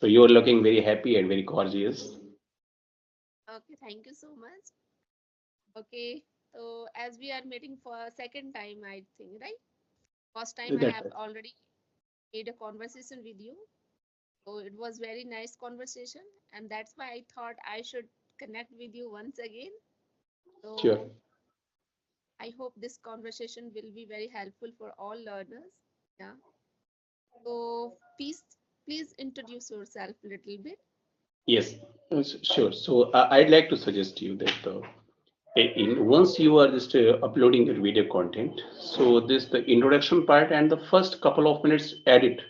So you're looking very happy and very gorgeous. Okay, thank you so much. Okay, so as we are meeting for a second time, I think, right? First time I That's have it. already made a conversation with you. So it was very nice conversation, and that's why I thought I should connect with you once again. Sure. So I hope this conversation will be very helpful for all learners. Yeah. So please introduce yourself a little bit. Yes, sure. So I'd like to suggest to you that once you are just uploading your video content, so this the introduction part and the first couple of minutes edit,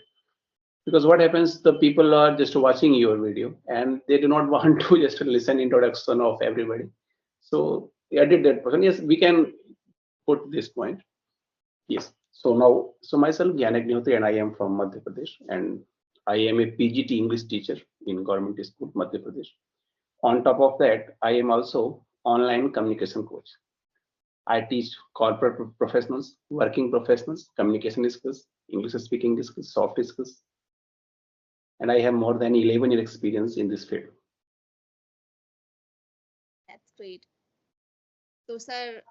because what happens, the people are just watching your video and they do not want to just listen introduction of everybody. So edit that person. Yes, we can put this point. Yes. So now, so myself, Gyanak Nihotri, and I am from Madhya Pradesh, and I am a PGT English teacher in government school, Madhya Pradesh. On top of that, I am also online communication coach. I teach corporate professionals, working professionals, communication skills, English speaking skills, soft skills, and I have more than 11 year experience in this field. That's great. So, sir,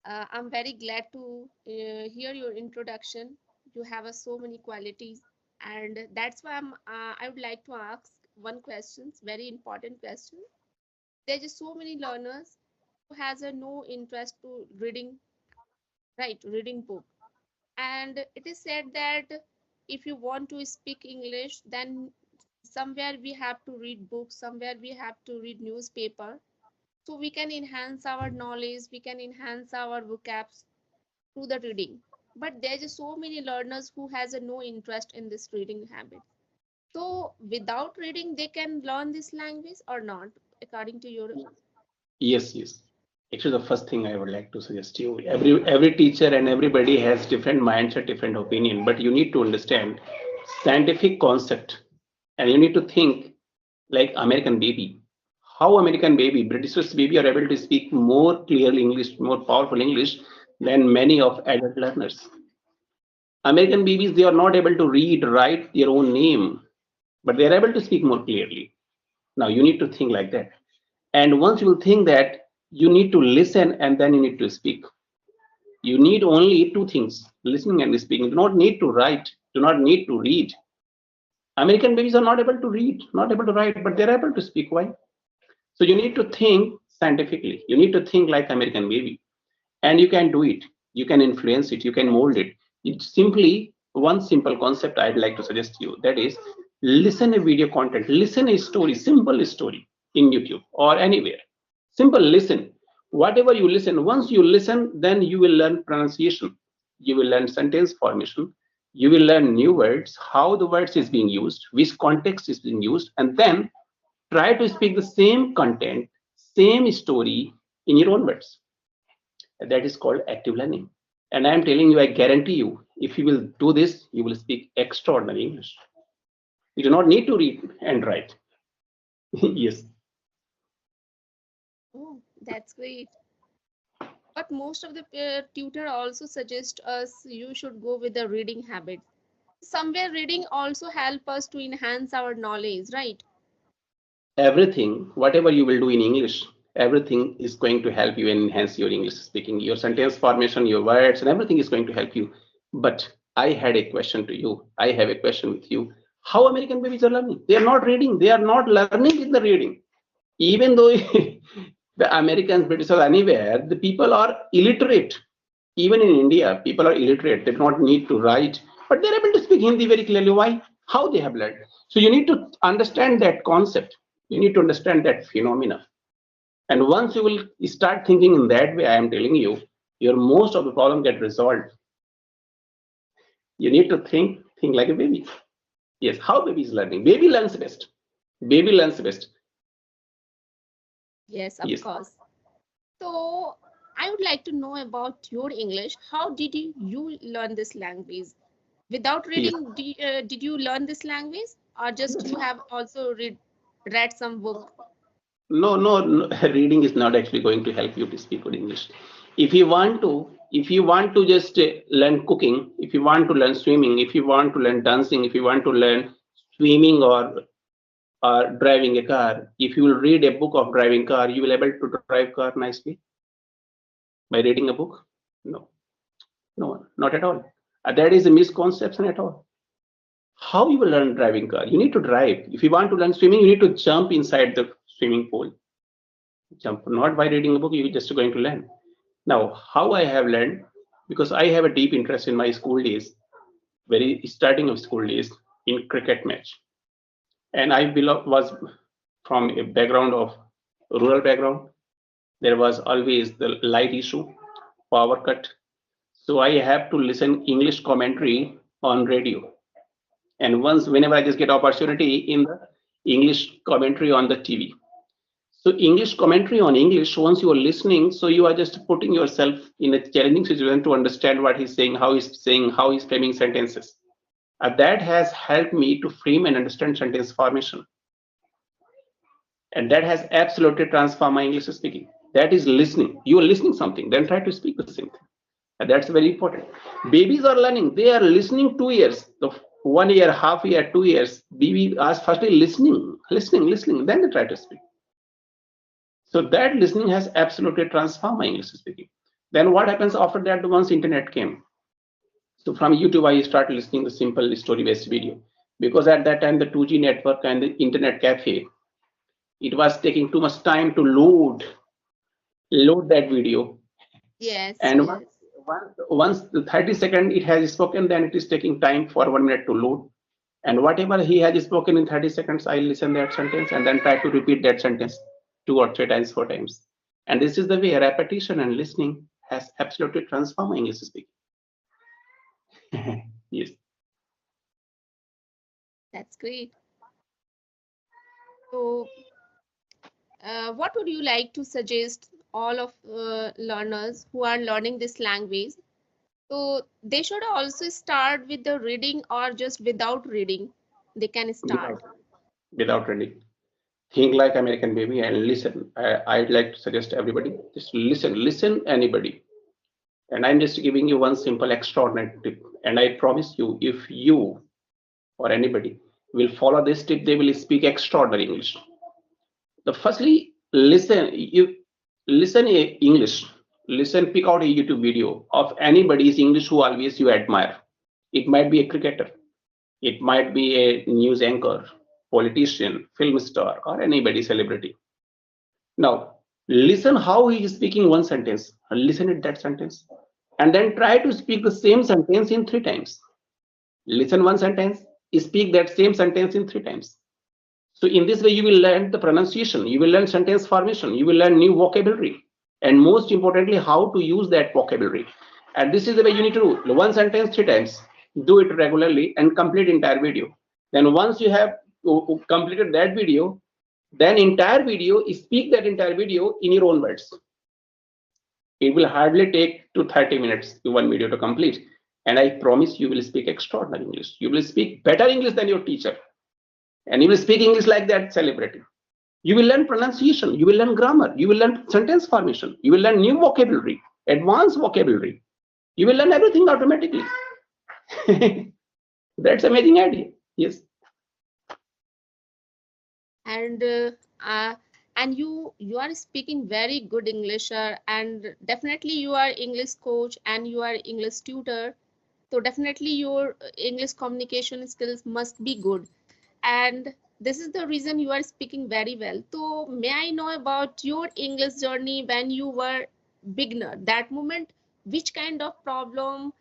I'm very glad to hear your introduction. You have so many qualities, and that's why I would like to ask one question, very important question. There's just so many learners who has a no interest to reading, right, reading book. And it is said that if you want to speak English, then somewhere we have to read books, somewhere we have to read newspaper, so we can enhance our knowledge, we can enhance our vocabs through the reading. But there's just so many learners who has a no interest in this reading habit. So without reading, they can learn this language or not, according to your. Yes, yes. Actually, the first thing I would like to suggest to you, every teacher and everybody has different mindset, different opinion, but you need to understand scientific concept, and you need to think like American baby. How American baby, British baby are able to speak more clearly English, more powerful English than many of adult learners. American babies, they are not able to read, write their own name, but they are able to speak more clearly. Now you need to think like that. And once you will think that, you need to listen and then you need to speak. You need only two things, listening and speaking. You do not need to write, do not need to read. American babies are not able to read, not able to write, but they're able to speak. Why? So you need to think scientifically. You need to think like American baby. And you can do it. You can influence it. You can mold it. It's simply one simple concept I'd like to suggest to you. That is, listen a video content, listen a story, simple story in YouTube or anywhere. Simple listen. Whatever you listen, once you listen, then you will learn pronunciation. You will learn sentence formation. You will learn new words, how the words is being used, which context is being used, and then try to speak the same content, same story in your own words. That is called active learning. And I am telling you, I guarantee you, if you will do this, you will speak extraordinary English. You do not need to read and write. Yes. Oh, that's great. But most of the tutor also suggest us you should go with the reading habit. Somewhere reading also help us to enhance our knowledge, right? Everything, whatever you will do in English, everything is going to help you enhance your English speaking, your sentence formation, your words, and everything is going to help you. But I had a question to you. I have a question with you. How American babies are learning? They are not reading. They are not learning in the reading. Even though the Americans, British, or anywhere, the people are illiterate. Even in India, people are illiterate. They do not need to write, but they're able to speak Hindi very clearly. Why? How they have learned. So you need to understand that concept. You need to understand that phenomena. And once you will start thinking in that way, I am telling you, your most of the problem get resolved. You need to think like a baby. Yes, how baby is learning? Baby learns best. Baby learns best. Yes, of Yes. course. So I would like to know about your English. How did you learn this language? Without Yes. reading, did you learn this language, or just you have also read some book? No, no, no, reading is not actually going to help you to speak good English. If you want to, If you want to just learn cooking, if you want to learn swimming, if you want to learn dancing, if you want to learn swimming or driving a car, if you will read a book of driving car, you will able to drive car nicely by reading a book? No, no, not at all. That is a misconception at all. How you will learn driving car? You need to drive. If you want to learn swimming, you need to jump inside the swimming pool. Jump, not by reading a book, you're just going to learn. Now, how I have learned, because I have a deep interest in my school days, very starting of school days, in cricket match. And I was from a background of rural background. There was always the light issue, power cut. So I have to listen English commentary on radio. And whenever I just get opportunity in the English commentary on the TV. So English commentary on English, once you are listening, so you are just putting yourself in a challenging situation to understand what he's saying, how he's framing sentences. That has helped me to frame and understand sentence formation. And that has absolutely transformed my English speaking. That is listening. You are listening something, then try to speak the same thing. And that's very important. Babies are learning. They are listening 2 years. The 1 year, half year, 2 years. Baby are firstly listening, then they try to speak. So that listening has absolutely transformed my English speaking. Then what happens after that? Once internet came. So from YouTube, I start listening to simple story-based video, because at that time the 2G network and the internet cafe, it was taking too much time to load that video. Yes, And yes. once the 30 seconds it has spoken, then it is taking time for 1 minute to load. And whatever he has spoken in 30 seconds, I listen that sentence and then try to repeat that sentence 2 or 3 times, 4 times. And this is the way repetition and listening has absolutely transformed English speaking. Yes. That's great. So, what would you like to suggest all of learners who are learning this language? So they should also start with the reading, or just without reading, they can start. Without reading. Think like American baby and listen. I'd like to suggest everybody just listen anybody. And I'm just giving you one simple extraordinary tip. And I promise you, if you or anybody will follow this tip, they will speak extraordinary English. The firstly, listen English. Listen, pick out a YouTube video of anybody's English who always you admire. It might be a cricketer, it might be a news anchor, politician, film star, or anybody celebrity. Now, listen how he is speaking one sentence, and listen at that sentence, and then try to speak the same sentence in 3 times. Listen one sentence, speak that same sentence in 3 times. So in this way, you will learn the pronunciation, you will learn sentence formation, you will learn new vocabulary, and most importantly, how to use that vocabulary. And this is the way you need to do one sentence 3 times. Do it regularly and complete entire video. Then once you have completed that video, then entire video, speak that entire video in your own words. It will hardly take to 30 minutes to one video to complete. And I promise you will speak extraordinary English. You will speak better English than your teacher. And you will speak English like that celebrity. You will learn pronunciation, you will learn grammar, you will learn sentence formation, you will learn new vocabulary, advanced vocabulary. You will learn everything automatically. That's amazing idea. Yes. And you are speaking very good English, and definitely you are English coach and you are English tutor. So definitely your English communication skills must be good. And this is the reason you are speaking very well. So may I know about your English journey when you were beginner? That moment, which kind of problem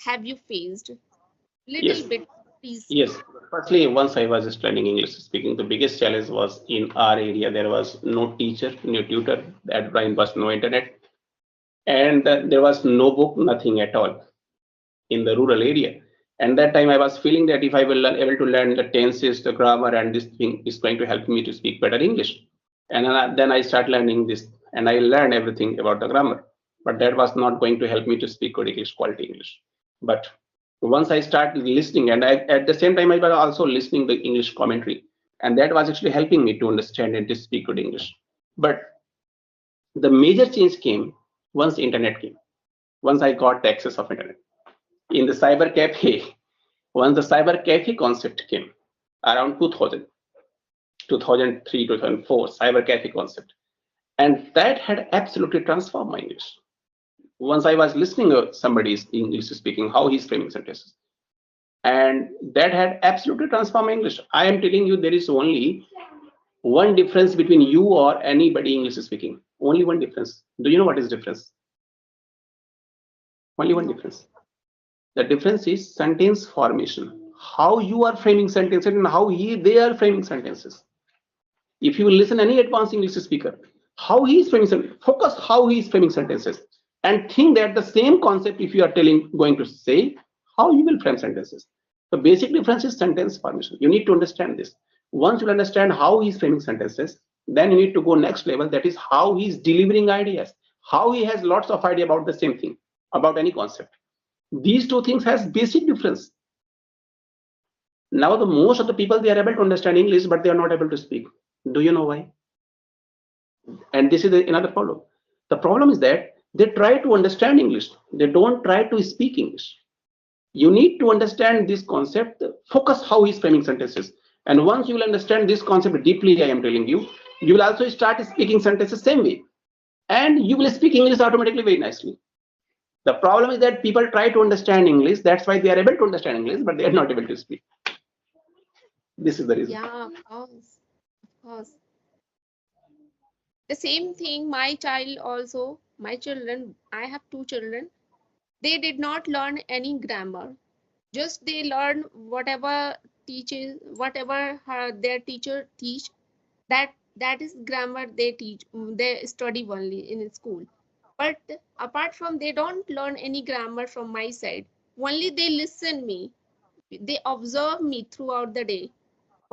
have you faced? Little Yes. bit, please. Yes. Firstly, once I was studying English speaking, the biggest challenge was in our area. There was no teacher, no tutor. At time was no internet, and there was no book, nothing at all in the rural area. And that time I was feeling that if I will able to learn the tenses, the grammar, and this thing is going to help me to speak better English. And then I start learning this, and I learned everything about the grammar. But that was not going to help me to speak good English, quality English. But once I started listening, and at the same time I was also listening the English commentary, and that was actually helping me to understand and to speak good English. But the major change came once internet came. once I got the access of internet. In the cyber cafe, once the cyber cafe concept came around 2000, 2003, 2004, cyber cafe concept. And that had absolutely transformed my English. Once I was listening to somebody's English speaking, how he's framing sentences. And that had absolutely transformed my English. I am telling you, there is only one difference between you or anybody English speaking. Only one difference. Do you know what is difference? Only one No. difference. The difference is sentence formation. How you are framing sentences and how they are framing sentences. If you listen any advanced English speaker, how he is framing sentences, focus how he is framing sentences, and think that the same concept if you are going to say, how you will frame sentences. The basic difference is sentence formation. You need to understand this. Once you understand how he is framing sentences, then you need to go next level. That is how he is delivering ideas, how he has lots of idea about the same thing, about any concept. These two things has basic difference. Now the most of the people, they are able to understand English, but they are not able to speak. Do you know why? And this is another problem. The problem is that they try to understand English, they don't try to speak English. You need to understand this concept, focus how he's framing sentences. And once you will understand this concept deeply, I am telling you, you will also start speaking sentences same way. And you will speak English automatically very nicely. The problem is that people try to understand English, that's why they are able to understand English, but they are not able to speak. This is the reason. Yeah, of course. Of course. The same thing, my child also, my children, I have two children. They did not learn any grammar. Just they learn whatever their teacher teach. That is grammar they teach. They study only in school. But apart from, they don't learn any grammar from my side. Only they listen me. They observe me throughout the day.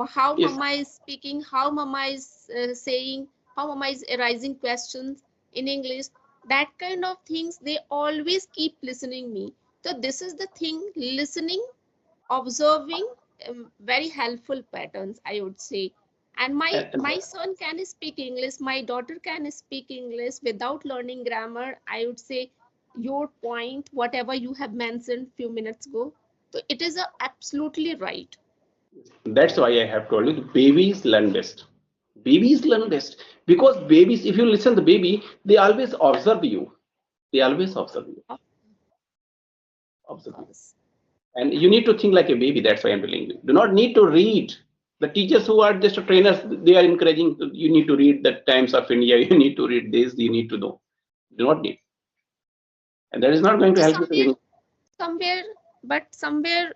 How Yes. mama is speaking, how mama is saying, how mama is arising questions in English. That kind of things they always keep listening me. So this is the thing, listening, observing, very helpful patterns, I would say. And my son can speak English, my daughter can speak English without learning grammar. I would say your point, whatever you have mentioned few minutes ago, so it is absolutely right. That's why I have told you the babies learn best. Babies learn best because babies, if you listen to the baby, they always observe you. They always observe you. Of Observe you. course. And you need to think like a baby. That's why I'm telling you. Do not need to read. The teachers who are just trainers, they are encouraging you need to read the Times of India. You need to read this. You need to know. Do not need. And that is not going to So help you to read. somewhere, but somewhere,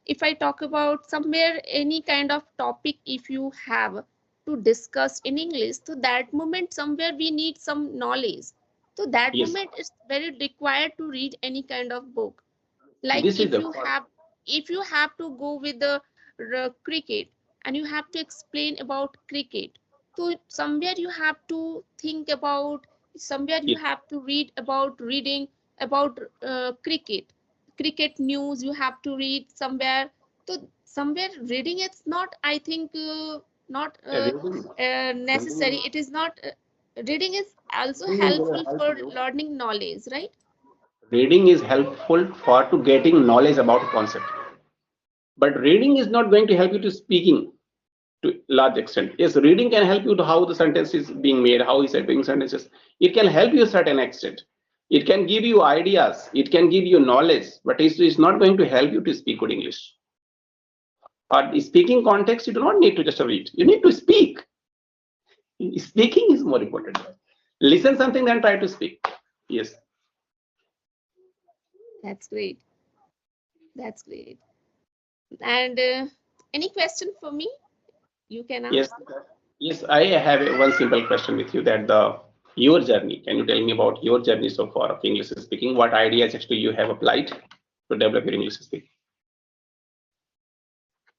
if I talk about somewhere any kind of topic, if you have to discuss in English, so that moment somewhere we need some knowledge. So that Yes. moment is very required to read any kind of book. Like This is the if you have to go with the cricket and you have to explain about cricket, so somewhere you have to think about, somewhere you yes. have to read about reading about cricket news you have to read somewhere. So somewhere reading, it's not, I think, not Reading, necessary, reading, it is not reading is also reading is going helpful to help for you. learning knowledge, right? Reading is helpful for to getting knowledge about a concept. But reading is not going to help you to speaking to large extent. Yes, reading can help you to how the sentence is being made, how is being sentences. It can help you a certain extent. It can give you ideas. It can give you knowledge, but it's not going to help you to speak good English. Or speaking context, you do not need to just read. You need to speak. Speaking is more important. Listen something, then try to speak. Yes. That's great. That's great. And any question for me? You can Yes. ask. Yes. I have one simple question with you that your journey. Can you tell me about your journey so far of English speaking? What ideas actually you have applied to develop your English speaking?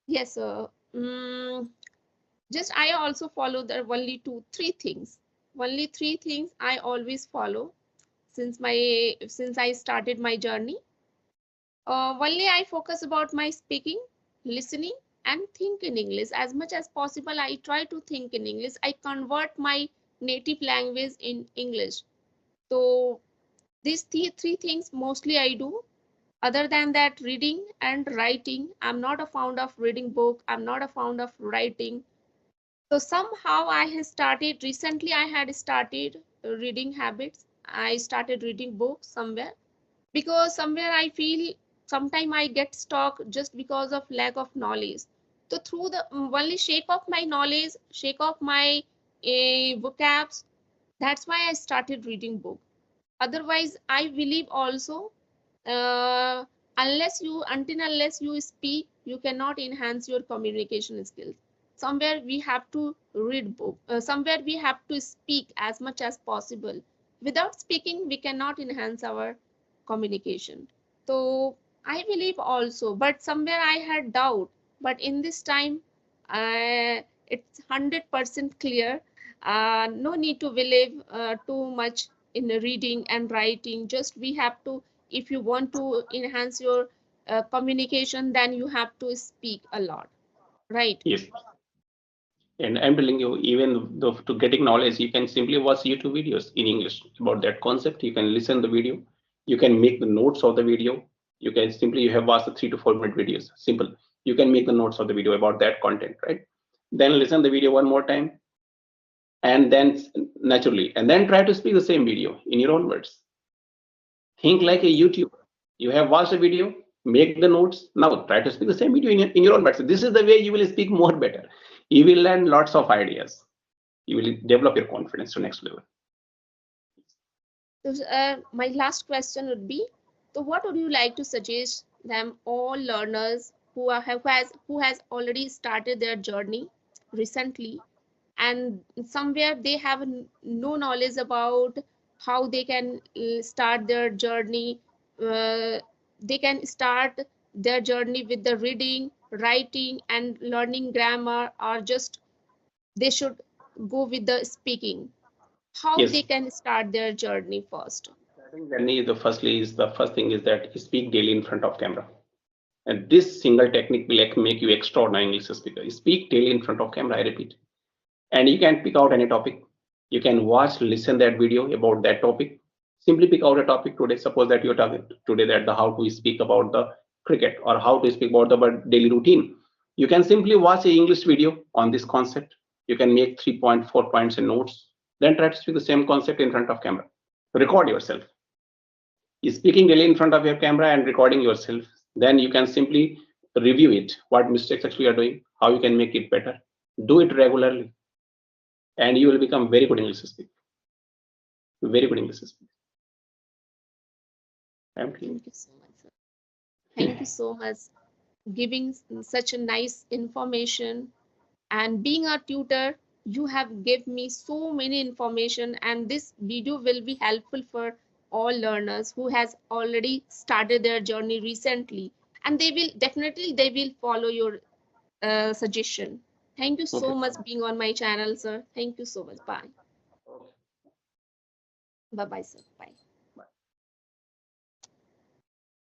Yes, just I also follow the only three things. Only three things I always follow since I started my journey. Only I focus about my speaking, listening, and think in English. As much as possible, I try to think in English. I convert my native language in English. So These three things mostly I do. Other than that, reading and writing. I'm not a fond of reading book. I'm not a fond of writing. So somehow I have started recently. I had started reading habits. I started reading books somewhere because somewhere I feel sometime I get stuck just because of lack of knowledge. So through the only shake of my knowledge, shake of my vocabs, that's why I started reading book. Otherwise, I believe also uh, unless you speak, you cannot enhance your communication skills. Somewhere we have to read book. Somewhere we have to speak as much as possible. Without speaking, we cannot enhance our communication. So I believe also, but somewhere I had doubt. But in this time, it's 100% clear. No need to believe too much in reading and writing. Just we have to, if you want to enhance your communication, then you have to speak a lot, right? Yes. And I'm telling you, even though to getting knowledge, you can simply watch YouTube videos in English about that concept. You can listen the video. You can make the notes of the video. You can simply, you have watched the 3 to 4 minute videos. Simple. You can make the notes of the video about that content, right? Then listen the video one more time, and then naturally, and then try to speak the same video in your own words. Think like a Yes. YouTuber. You have watched a video, make the notes. Now try to speak the same video in your own words. This is the way you will speak more better. You will learn lots of ideas. You will develop your confidence to next level. So, my last question would be, so what would you like to suggest them all learners who has already started their journey recently, and somewhere they have no knowledge about how they can start their journey. uh, they can start their journey with the reading, writing and learning grammar, or just they should go with the speaking. How Yes, they can start their journey first? starting journey. The first thing is that speak daily in front of camera. And this single technique will make you extraordinary English speaker. Speak daily in front of camera. I repeat. And you can pick out any topic. You can watch, listen that video about that topic. Simply pick out a topic today. Suppose that you're talking today that the how to speak about the cricket or how to speak about the daily routine. You can simply watch a English video on this concept. You can make 3.4 points in notes. Then try to speak the same concept in front of camera. Record yourself. Speaking daily in front of your camera and recording yourself. Then you can simply review it. What mistakes actually you are doing, how you can make it better. Do it regularly and you will become very good English speaker. Very good English speaker. I'm telling Thank you so much, sir. Thank you so much giving such a nice information. And being a tutor, you have given me so many information, and this video will be helpful for all learners who has already started their journey recently, and they will definitely they will follow your suggestion. Thank you okay. so much being on my channel, sir. Thank you so much. Bye. Bye bye, sir. Bye.